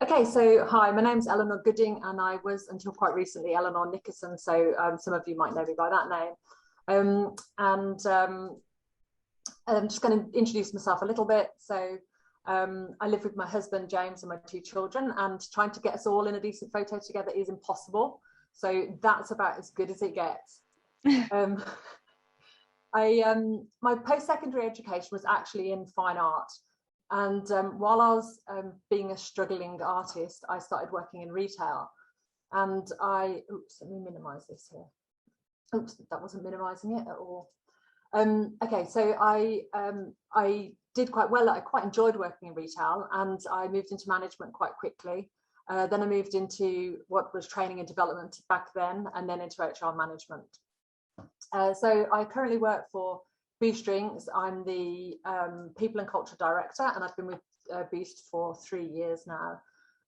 Okay, so hi, my name's Eleanor Gooding, and I was until quite recently Eleanor Nickerson. So some of you might know me by that name. I'm just going to introduce myself a little bit. So I live with my husband James and my two children, and trying to get us all in a decent photo together is impossible. So that's about as good as it gets. My post-secondary education was actually in fine art. And while I was being a struggling artist, I started working in retail. And let me minimize this here. Oops, that wasn't minimizing it at all. Okay, so I did quite well. I quite enjoyed working in retail, and I moved into management quite quickly. Then I moved into what was training and development back then, and then into HR management. So I currently work for Boost Drinks. I'm the people and culture director, and I've been with Boost for 3 years now.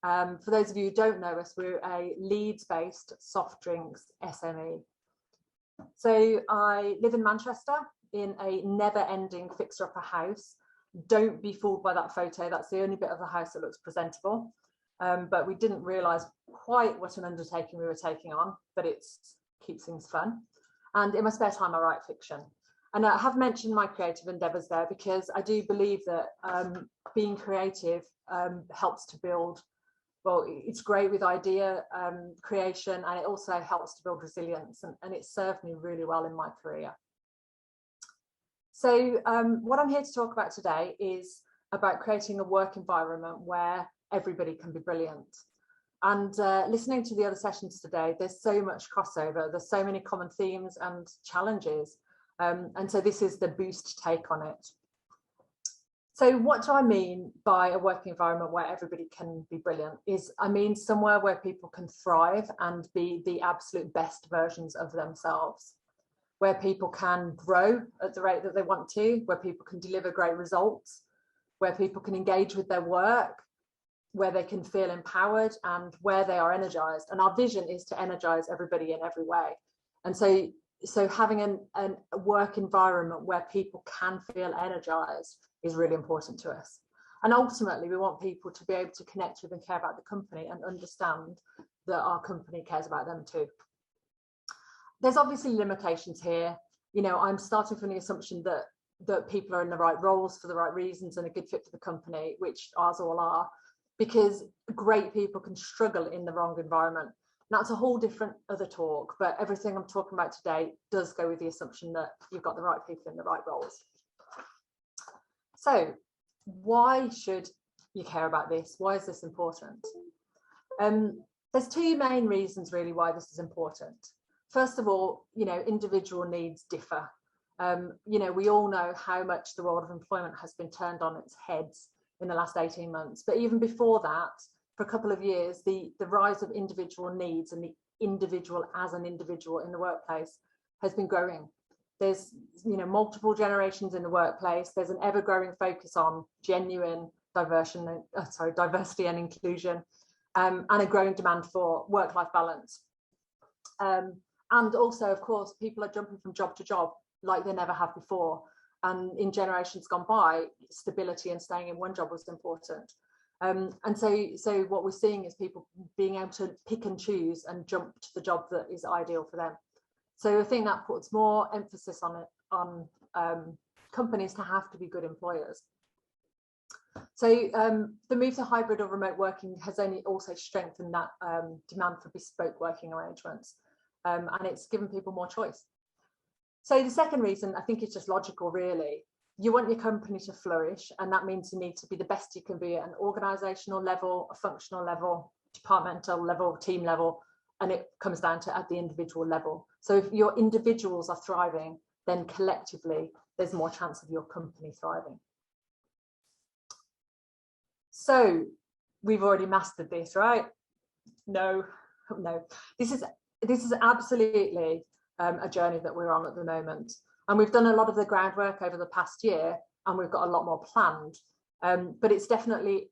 For those of you who don't know us, we're a Leeds-based soft drinks SME. So I live in Manchester in a never-ending fixer-upper house. Don't be fooled by that photo. That's the only bit of the house that looks presentable. But we didn't realise quite what an undertaking we were taking on, but it keeps things fun. And in my spare time, I write fiction. And I have mentioned my creative endeavours there because I do believe that being creative helps to build, well, it's great with idea creation, and it also helps to build resilience, and it served me really well in my career. So what I'm here to talk about today is about creating a work environment where everybody can be brilliant. And listening to the other sessions today, there's so much crossover, there's so many common themes and challenges. And so this is the Boost take on it. So what do I mean by a working environment where everybody can be brilliant? I mean somewhere where people can thrive and be the absolute best versions of themselves, where people can grow at the rate that they want to, where people can deliver great results, where people can engage with their work, where they can feel empowered, and where they are energized. And our vision is to energize everybody in every way. And so having a work environment where people can feel energized is really important to us. And ultimately, we want people to be able to connect with and care about the company and understand that our company cares about them too. There's obviously limitations here. You know, I'm starting from the assumption that people are in the right roles for the right reasons and a good fit for the company, which ours all are, because great people can struggle in the wrong environment. That's a whole different other talk, but everything I'm talking about today does go with the assumption that you've got the right people in the right roles. So why should you care about this? Why is this important? There's two main reasons really why this is important. First of all, you know, individual needs differ. You know, we all know how much the world of employment has been turned on its heads in the last 18 months. But even before that, for a couple of years, the rise of individual needs and the individual as an individual in the workplace has been growing. There's, you know, multiple generations in the workplace. There's an ever-growing focus on genuine diversity and inclusion, and a growing demand for work-life balance. And also, of course, people are jumping from job to job like they never have before. And in generations gone by, stability and staying in one job was important. And so what we're seeing is people being able to pick and choose and jump to the job that is ideal for them. So I think that puts more emphasis on companies to have to be good employers. So the move to hybrid or remote working has only also strengthened that demand for bespoke working arrangements, and it's given people more choice. So the second reason, I think, is just logical, really. You want your company to flourish, and that means you need to be the best you can be at an organizational level, a functional level, departmental level, team level, and it comes down to at the individual level. So if your individuals are thriving, then collectively, there's more chance of your company thriving. So we've already mastered this, right? No. This is absolutely a journey that we're on at the moment. And we've done a lot of the groundwork over the past year, and we've got a lot more planned. But it's definitely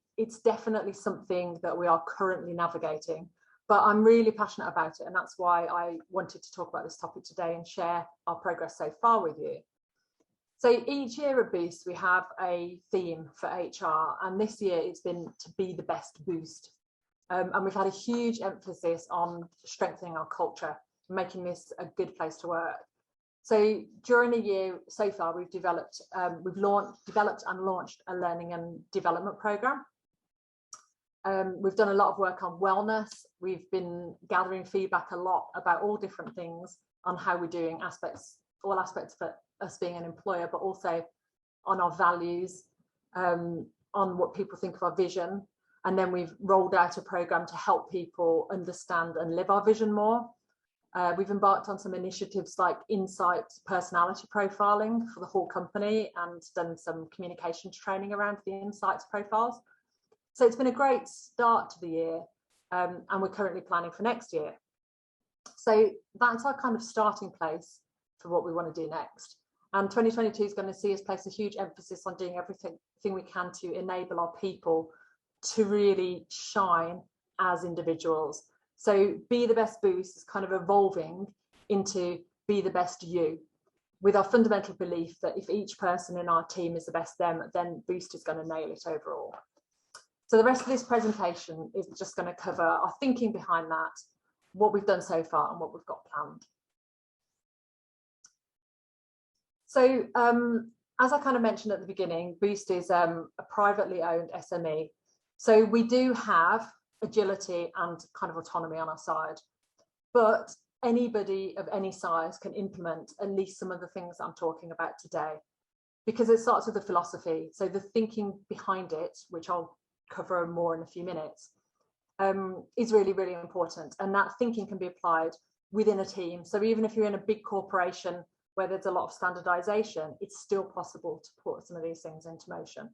something that we are currently navigating. But I'm really passionate about it, and that's why I wanted to talk about this topic today and share our progress so far with you. So each year at Boost, we have a theme for HR, and this year it's been to be the best Boost. And we've had a huge emphasis on strengthening our culture, making this a good place to work. So during the year so far, we've developed and launched a learning and development program. We've done a lot of work on wellness. We've been gathering feedback a lot about all different things on how we're doing all aspects of us being an employer, but also on our values, on what people think of our vision. And then we've rolled out a program to help people understand and live our vision more. We've embarked on some initiatives like insight personality profiling for the whole company and done some communications training around the insights profiles. So it's been a great start to the year, and we're currently planning for next year. So that's our kind of starting place for what we want to do next. And 2022 is going to see us place a huge emphasis on doing everything we can to enable our people to really shine as individuals. So Be the Best Boost is kind of evolving into Be the Best You, with our fundamental belief that if each person in our team is the best them, then Boost is going to nail it overall. So the rest of this presentation is just going to cover our thinking behind that, what we've done so far and what we've got planned. So as I kind of mentioned at the beginning, Boost is a privately owned SME. So we do have agility and kind of autonomy on our side, but anybody of any size can implement at least some of the things I'm talking about today, because it starts with the philosophy. So the thinking behind it, which I'll cover more in a few minutes, is really, really important. And that thinking can be applied within a team. So even if you're in a big corporation where there's a lot of standardization, it's still possible to put some of these things into motion.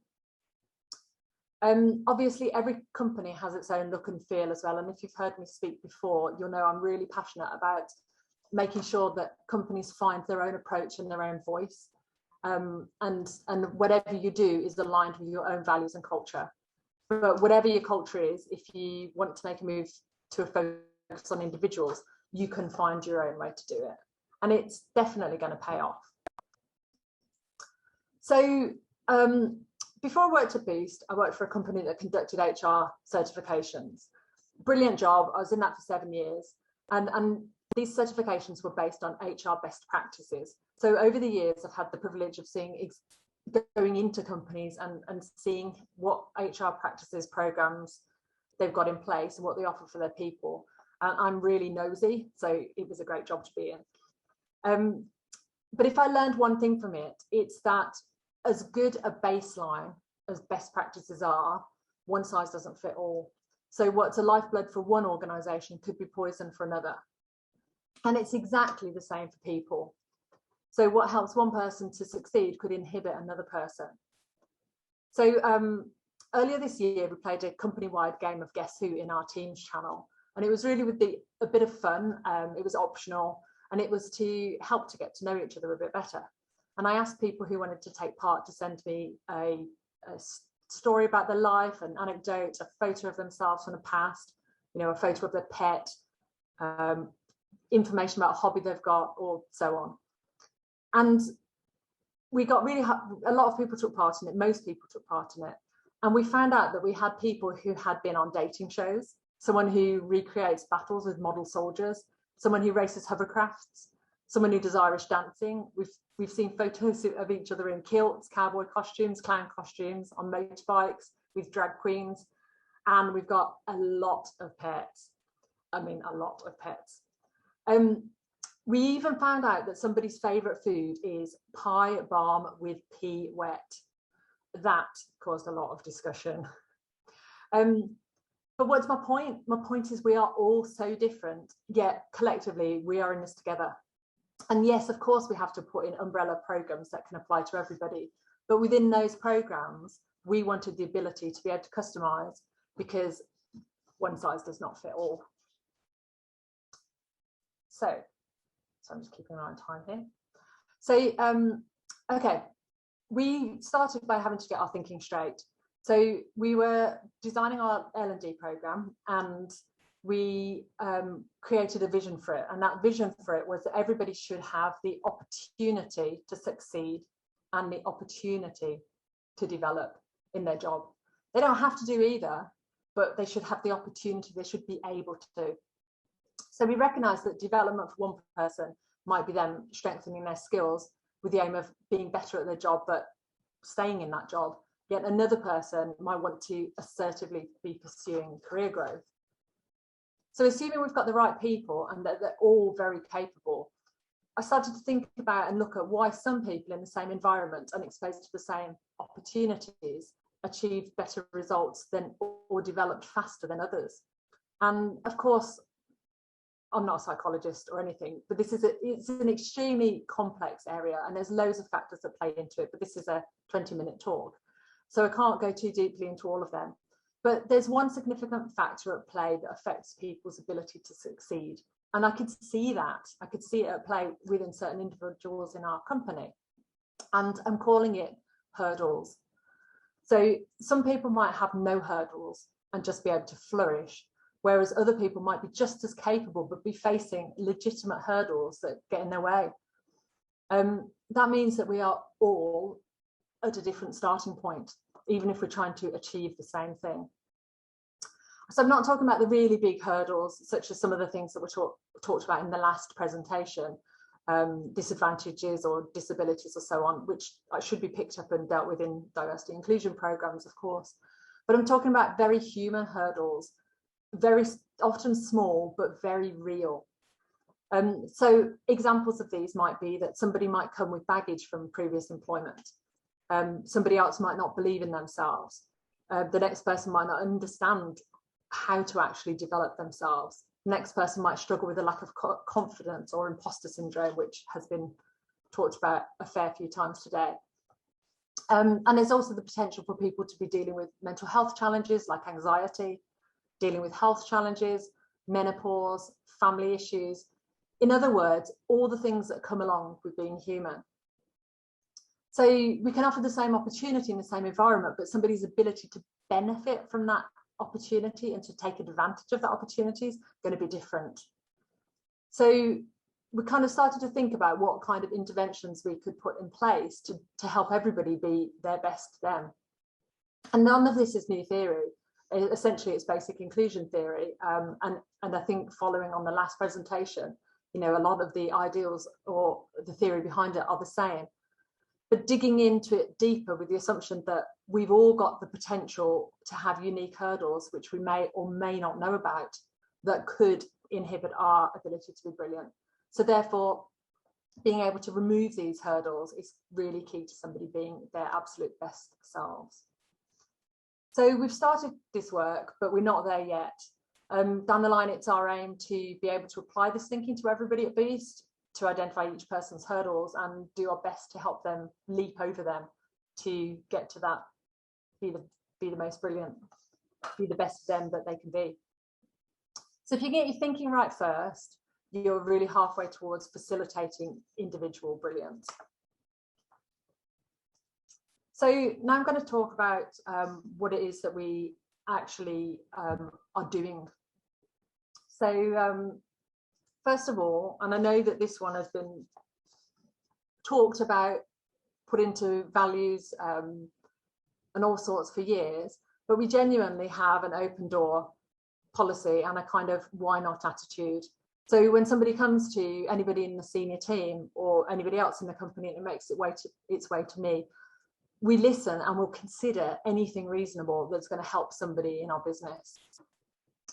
Obviously, every company has its own look and feel as well. And if you've heard me speak before, you'll know I'm really passionate about making sure that companies find their own approach and their own voice. And whatever you do is aligned with your own values and culture. But whatever your culture is, if you want to make a move to a focus on individuals, you can find your own way to do it. And it's definitely going to pay off. So before I worked at Boost, I worked for a company that conducted HR certifications. Brilliant job. I was in that for 7 years. And these certifications were based on HR best practices. So over the years, I've had the privilege of going into companies and seeing what HR practices, programs they've got in place and what they offer for their people. And I'm really nosy, so it was a great job to be in. But if I learned one thing from it, it's that as good a baseline as best practices are, one size doesn't fit all. So what's a lifeblood for one organisation could be poison for another. And it's exactly the same for people. So what helps one person to succeed could inhibit another person. So earlier this year, we played a company-wide game of Guess Who in our Teams channel. And it was really with a bit of fun. It was optional, and it was to help to get to know each other a bit better. And I asked people who wanted to take part to send me a story about their life, an anecdote, a photo of themselves from the past, a photo of their pet, information about a hobby they've got, or so on. And we got a lot of people took part in it. Most people took part in it. And we found out that we had people who had been on dating shows, someone who recreates battles with model soldiers, someone who races hovercrafts, someone who does Irish dancing. We've seen photos of each other in kilts, cowboy costumes, clown costumes, on motorbikes, with drag queens. And we've got a lot of pets. I mean, a lot of pets. We even found out that somebody's favourite food is pie balm with pea wet. That caused a lot of discussion. But what's my point? My point is we are all so different, yet collectively we are in this together. And yes, of course, we have to put in umbrella programs that can apply to everybody. But within those programs, we wanted the ability to be able to customize, because one size does not fit all. So I'm just keeping an eye on time here. So, okay, we started by having to get our thinking straight. So we were designing our L&D program, and we created a vision for it. And that vision for it was that everybody should have the opportunity to succeed and the opportunity to develop in their job. They don't have to do either, but they should have the opportunity, they should be able to. So we recognise that development for one person might be them strengthening their skills with the aim of being better at their job, but staying in that job. Yet another person might want to assertively be pursuing career growth. So assuming we've got the right people and that they're all very capable, I started to think about and look at why some people in the same environment and exposed to the same opportunities achieved better results than or developed faster than others. And of course, I'm not a psychologist or anything, but it's an extremely complex area and there's loads of factors that play into it, but this is a 20-minute talk. So I can't go too deeply into all of them. But there's one significant factor at play that affects people's ability to succeed. And I could see that. I could see it at play within certain individuals in our company. And I'm calling it hurdles. So some people might have no hurdles and just be able to flourish, whereas other people might be just as capable but be facing legitimate hurdles that get in their way. That means that we are all at a different starting point, even if we're trying to achieve the same thing. So I'm not talking about the really big hurdles, such as some of the things that were talked about in the last presentation, disadvantages or disabilities or so on, which should be picked up and dealt with in diversity inclusion programs, of course. But I'm talking about very human hurdles, very often small, but very real. So examples of these might be that somebody might come with baggage from previous employment. Somebody else might not believe in themselves. The next person might not understand how to actually develop themselves. The next person might struggle with a lack of confidence or imposter syndrome, which has been talked about a fair few times today. And there's also the potential for people to be dealing with mental health challenges like anxiety, dealing with health challenges, menopause, family issues. In other words, all the things that come along with being human. So we can offer the same opportunity in the same environment, but somebody's ability to benefit from that opportunity and to take advantage of that opportunity is going to be different. So we kind of started to think about what kind of interventions we could put in place to help everybody be their best them. And none of this is new theory. Essentially, it's basic inclusion theory. And I think following on the last presentation, you know, a lot of the ideals or the theory behind it are the same. But digging into it deeper with the assumption that we've all got the potential to have unique hurdles, which we may or may not know about, that could inhibit our ability to be brilliant. So therefore, being able to remove these hurdles is really key to somebody being their absolute best selves. So we've started this work, but we're not there yet. Down the line, it's our aim to be able to apply this thinking to everybody at Boost, to identify each person's hurdles and do our best to help them leap over them to get to that, be the most brilliant, be the best them that they can be. So if you get your thinking right first, you're really halfway towards facilitating individual brilliance. So now I'm going to talk about what it is that we actually are doing. So first of all, and I know that this one has been talked about, put into values and all sorts for years, but we genuinely have an open door policy and a kind of why not attitude. So when somebody comes to anybody in the senior team or anybody else in the company and it makes its way to me, we listen and we'll consider anything reasonable that's going to help somebody in our business.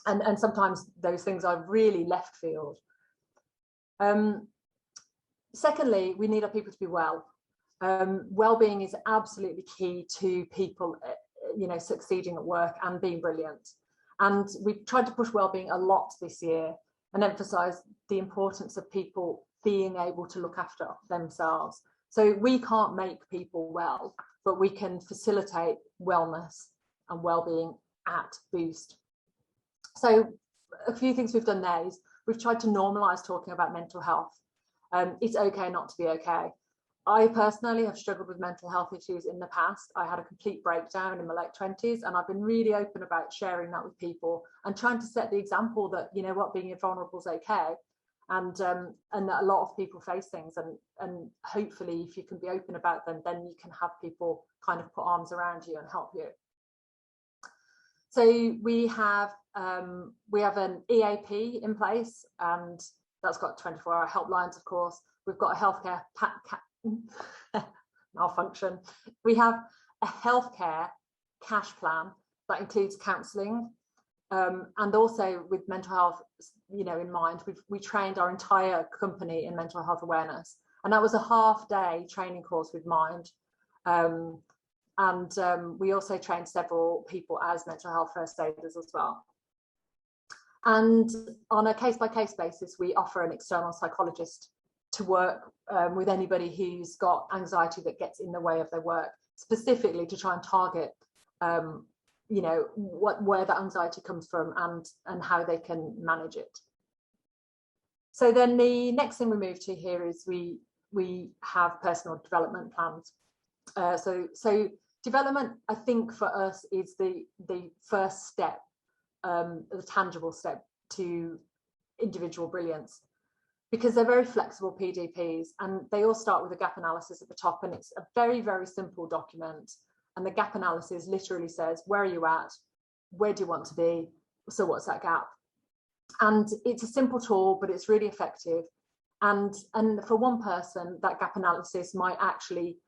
And sometimes those things are really left field. Secondly, we need our people to be well. Well-being is absolutely key to people, succeeding at work and being brilliant. And we've tried to push well-being a lot this year and emphasize the importance of people being able to look after themselves. So we can't make people well, but we can facilitate wellness and well-being at Boost. So a few things we've done there is we've tried to normalize talking about mental health. It's okay not to be okay. I personally have struggled with mental health issues in the past. I had a complete breakdown in my late 20s, and I've been really open about sharing that with people and trying to set the example that, you know what, being vulnerable is okay. And that a lot of people face things, and hopefully if you can be open about them, then you can have people kind of put arms around you and help you. So we have an EAP in place, and that's got 24-hour helplines, of course. We've got a healthcare malfunction. We have a healthcare cash plan that includes counselling, and also with mental health, in mind. We trained our entire company in mental health awareness, and that was a half-day training course with Mind. We also trained several people as mental health first aiders as well. And on a case-by-case basis, we offer an external psychologist to work with anybody who's got anxiety that gets in the way of their work, specifically to try and target, where that anxiety comes from and how they can manage it. So then the next thing we move to here is we have personal development plans. So development, I think, for us is the first step, the tangible step to individual brilliance, because they're very flexible PDPs, and they all start with a gap analysis at the top, and it's a very, very simple document. And the gap analysis literally says, where are you at? Where do you want to be? So what's that gap? And it's a simple tool, but it's really effective. And for one person, that gap analysis might actually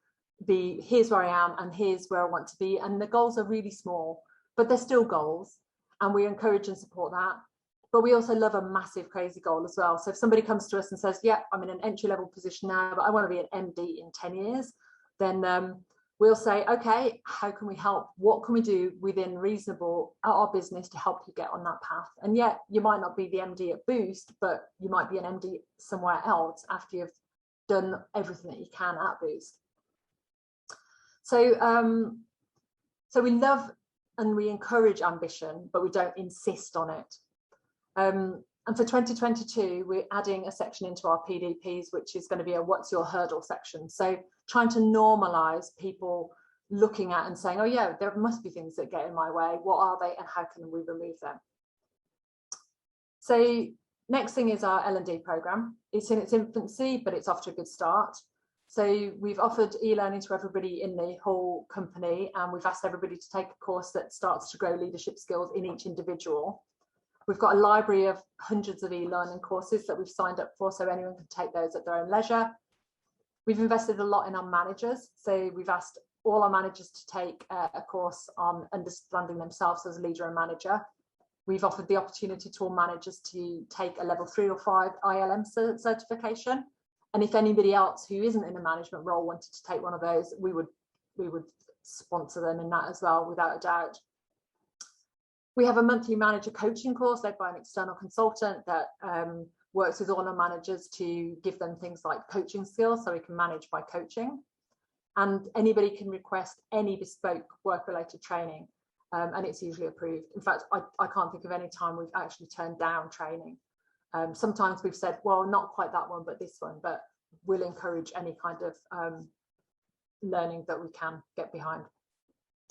be, here's where I am and here's where I want to be. And the goals are really small, but they're still goals. And we encourage and support that. But we also love a massive, crazy goal as well. So if somebody comes to us and says, yeah, I'm in an entry-level position now, but I want to be an MD in 10 years, then we'll say, okay, how can we help? What can we do within reasonable at our business to help you get on that path? And yet you might not be the MD at Boost, but you might be an MD somewhere else after you've done everything that you can at Boost. So, so we love and we encourage ambition, but we don't insist on it. And for 2022, we're adding a section into our PDPs, which is going to be a what's your hurdle section. So trying to normalize people looking at and saying, oh yeah, there must be things that get in my way. What are they and how can we remove them? So next thing is our L&D program. It's in its infancy, but it's off to a good start. So we've offered e-learning to everybody in the whole company, and we've asked everybody to take a course that starts to grow leadership skills in each individual. We've got a library of hundreds of e-learning courses that we've signed up for, so anyone can take those at their own leisure. We've invested a lot in our managers. So we've asked all our managers to take a course on understanding themselves as a leader and manager. We've offered the opportunity to all managers to take a level 3 or 5 ILM certification. And if anybody else who isn't in a management role wanted to take one of those, we would sponsor them in that as well, without a doubt. We have a monthly manager coaching course led by an external consultant that works with all our managers to give them things like coaching skills so we can manage by coaching. And anybody can request any bespoke work-related training, and it's usually approved. In fact, I can't think of any time we've actually turned down training. Sometimes we've said, well, not quite that one, but this one, but we'll encourage any kind of learning that we can get behind.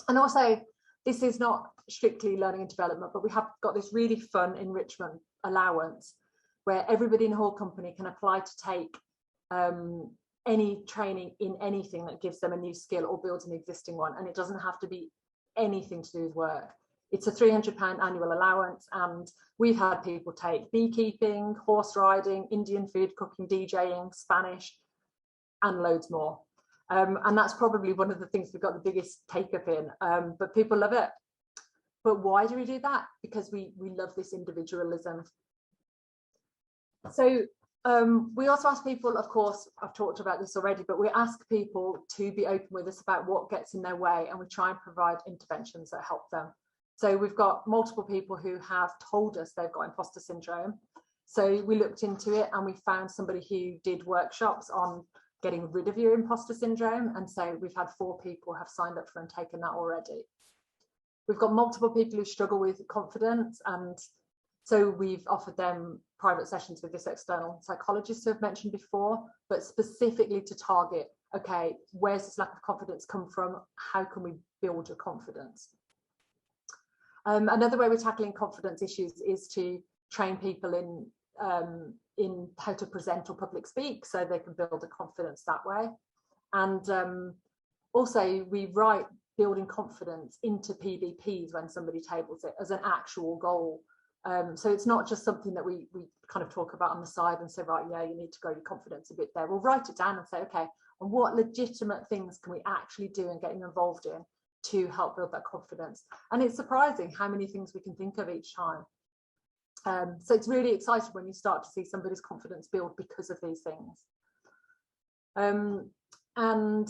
And also, this is not strictly learning and development, but we have got this really fun enrichment allowance where everybody in the whole company can apply to take any training in anything that gives them a new skill or builds an existing one. And it doesn't have to be anything to do with work. It's a £300 annual allowance, and we've had people take beekeeping, horse riding, Indian food cooking, DJing, Spanish, and loads more. And that's probably one of the things we've got the biggest take up in, but people love it. But why do we do that? Because we love this individualism. So we also ask people, of course, I've talked about this already, but we ask people to be open with us about what gets in their way, and we try and provide interventions that help them. So we've got multiple people who have told us they've got imposter syndrome. So we looked into it and we found somebody who did workshops on getting rid of your imposter syndrome. And so we've had 4 people have signed up for and taken that already. We've got multiple people who struggle with confidence, and so we've offered them private sessions with this external psychologist who I've mentioned before, but specifically to target, okay, where's this lack of confidence come from? How can we build your confidence? Another way we're tackling confidence issues is to train people in how to present or public speak so they can build a confidence that way. And also we write building confidence into PBPs when somebody tables it as an actual goal. So it's not just something that we kind of talk about on the side and say, right, yeah, you need to grow your confidence a bit there. We'll write it down and say, okay, and what legitimate things can we actually do and get involved in to help build that confidence? And it's surprising how many things we can think of each time. So it's really exciting when you start to see somebody's confidence build because of these things. And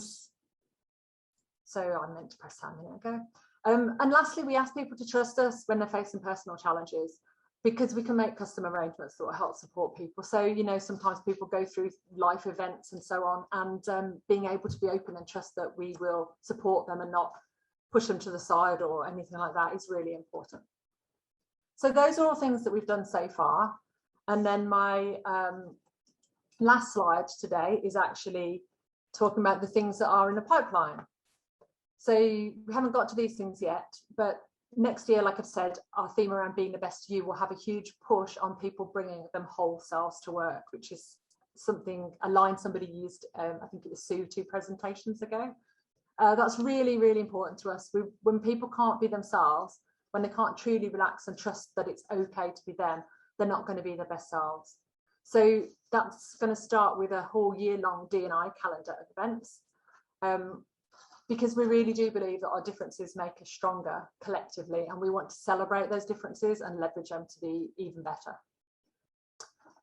so I meant to press that a minute ago. And lastly, we ask people to trust us when they're facing personal challenges, because we can make custom arrangements that will help support people. So, you know, sometimes people go through life events and so on, and being able to be open and trust that we will support them and not push them to the side or anything like that is really important. So those are all things that we've done so far. And then my last slide today is actually talking about the things that are in the pipeline. So we haven't got to these things yet, but next year, like I've said, our theme around being the best you will have a huge push on people bringing them whole selves to work, which is something, a line somebody used, I think it was Sue 2 presentations ago. That's really, really important to us. When people can't be themselves, when they can't truly relax and trust that it's okay to be them, they're not going to be their best selves. So that's going to start with a whole year-long D&I calendar of events. Because we really do believe that our differences make us stronger collectively, and we want to celebrate those differences and leverage them to be even better.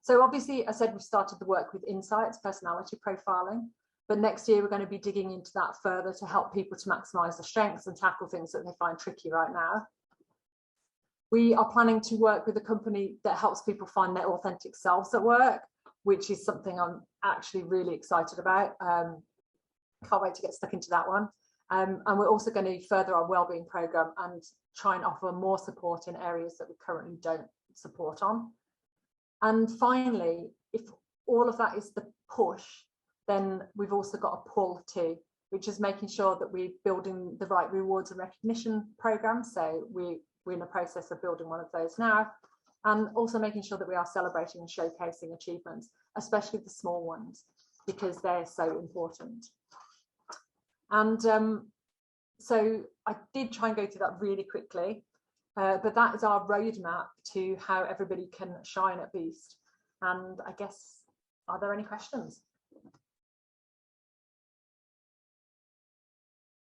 So obviously, I said we've started the work with insights, personality profiling, but next year we're going to be digging into that further to help people to maximise their strengths and tackle things that they find tricky right now. We are planning to work with a company that helps people find their authentic selves at work, which is something I'm actually really excited about. Can't wait to get stuck into that one. And we're also going to further our wellbeing program and try and offer more support in areas that we currently don't support on. And finally, if all of that is the push, then we've also got a pull too, which is making sure that we're building the right rewards and recognition programs. So we're in the process of building one of those now, and also making sure that we are celebrating and showcasing achievements, especially the small ones, because they're so important. And so I did try and go through that really quickly, but that is our roadmap to how everybody can shine at Boost. And I guess, are there any questions?